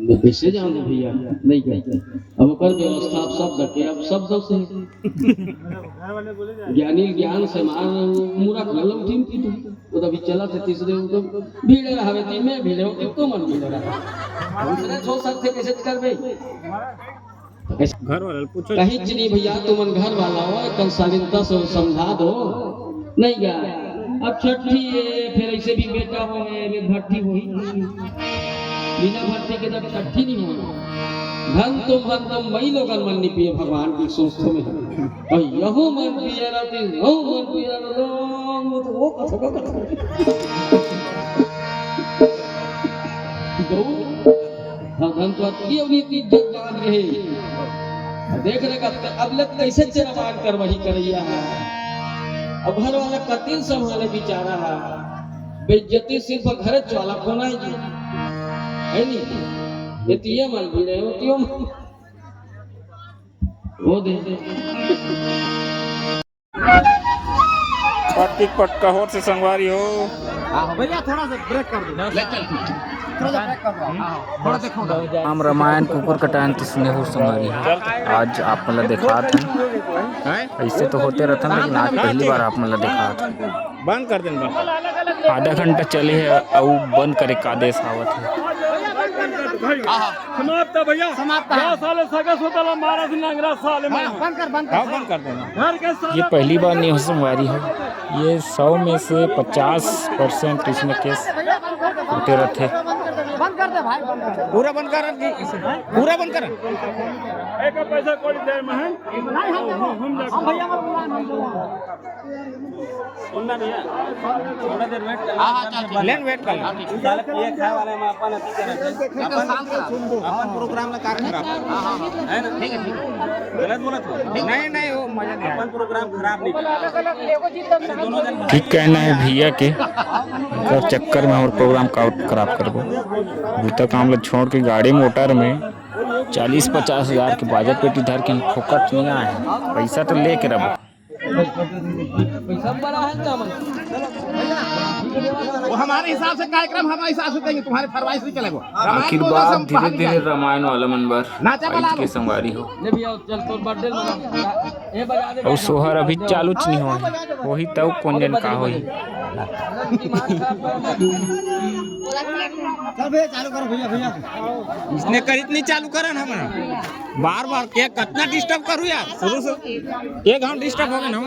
कैसे जान दे भैया नहीं कहते अब ओकर व्यवस्था आप सब रखे अब सब दो से ज्ञानी ज्ञान से मार मूरख गलम टीम की तो अभी चला थे तीसरे तो भीड़ रहावे ती में भीड़ हो तो मन भीड़ रहा दूसरे छो सकते कैसे करबे घर वाला पूछो कहीं नहीं भैया तुमन घर वाला हो कल शालीनता से समझा दो नहीं क्या अब छठी फिर ऐसे भी बेटा हो है भट्टी हुई बिना भट्टी के जब छठी नहीं हो धन तुम वही लोग मन नहीं पिए भगवान की सोचते में और यहू मन पिए रहती हो मन पिए रहते वो धन तो अति उनकी इज्जत मान रहे देख रहे अब लग कैसे चरमान कर वही करैया है अब घर वाला कतिन संभाले बेचारा है बेइज्जती सिर्फ घर वाला कोना ही है नहीं ये माल भी रहे हो क्यों वो दे पट्टी पटका हो से संगवारी हो भैया थोड़ा सा ब्रेक कर दो हम रामायण कुकुर कटायन तो सुने हो संगवारी आज आप मतलब देखा था ऐसे तो होते रहता लेकिन आज पहली बार आप मतलब देखा था बंद कर देना आधा घंटा चले है और बंद करे का आदेश आवत है समाप्त भैया समाप्त 10 साल सगस होता महाराज नंगरा साल में बंद कर देना ये पहली बार नहीं हो संगवारी है ये 100 में से 50% इसमें केस होते रहते बंद कर दे भाई पूरा बंद कर पूरा बंद कर एक पैसा कोई दे में नहीं हम भैया सुनना भैया थोड़ा देर वेट कर हां लेन वेट कर साले ये खाए वाले में अपन अति करे अपन प्रोग्राम में कार्य खराब है ना ठीक है गलत बोला तो नहीं वो मजा नहीं अपन प्रोग्राम खराब नहीं दोनों जन ठीक कहना है भैया के कर चक्कर में और प्रोग्राम का खराब कर दो अभी तक हम लोग छोड़ के गाड़ी मोटर में 40-50 हज़ार के बाजट पेटी धर के फोकट नहीं आए पैसा तो लेके रहो पैसा बड़ा है क्या मन वो हमारे हिसाब से कार्यक्रम हमारे हिसाब से देंगे तुम्हारे फरमाइश नहीं चलेगा आखिर बात धीरे धीरे रामायण वाला मनबर के संगवारी हो ले भैया चल तोर बर्थडे मना ए बजा दे और सोहर अभी चालू नहीं हो वही तब कौन जन का होई चल भैया चालू करो भैया इसने कर इतनी चालू करन हमारा बार बार के कितना डिस्टर्ब करूं यार शुरू से एक घंटा डिस्टर्ब हो गया ना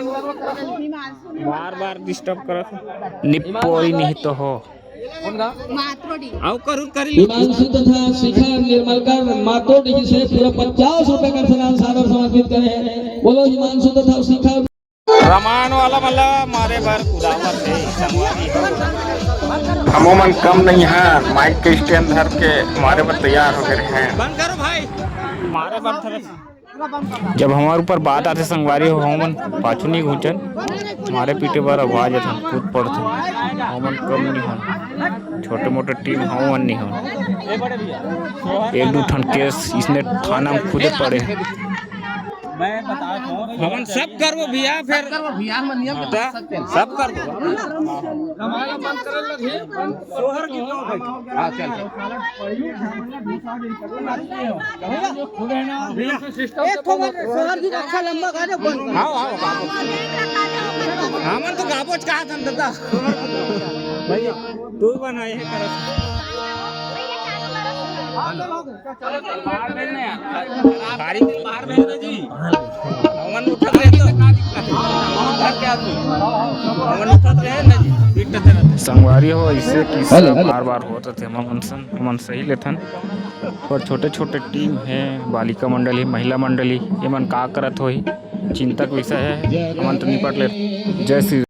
बार बार डिस्टर्ब करत निपोरी नहीं तो हो आओ करू करी हिमांशु तथा शिखा निर्मलकर मातोडी से पूरा 50 रुपए का सलाम सादर समर्पित करे बोलो हिमांशु तथा शिखा रामायण वाला मतलब मारे भर खुदावर से संगवारी अमूमन कम नहीं है माइक के स्टैंड धर के हमारे पर तैयार हो गए हैं बंद करो भाई मारे भर जब हमारे ऊपर बात आते संगवारी हो हमन पाछू नहीं घुचन हमारे पीछे बार आवाज था कूद पड़ते हमन कम नहीं हो छोटे मोटे टीम हमन नहीं हो एक दो ठन केस इसने थाना में खुदे पड़े मैं बता हमन सब करबो भैया फिर भैया में नियम सब करबो हमारा मन करे लगे सोहर की हां चल एक सोहर की अच्छा लंबा गाने बन हां हमन तो गाबोच कहा था दादा भैया तू बनाए है कर बाहर भेजना जी हमन उठत रहे तो का दिक्कत क्या तू हमन उठत रहे ना जी दिक्कत है संगवारी हो ऐसे किस्सा बार बार होते थे हमन सही लेथन और छोटे छोटे टीम है बालिका मंडली महिला मंडली ये मन का करत होई चिंता का विषय है हमन तो निपट ले जय श्री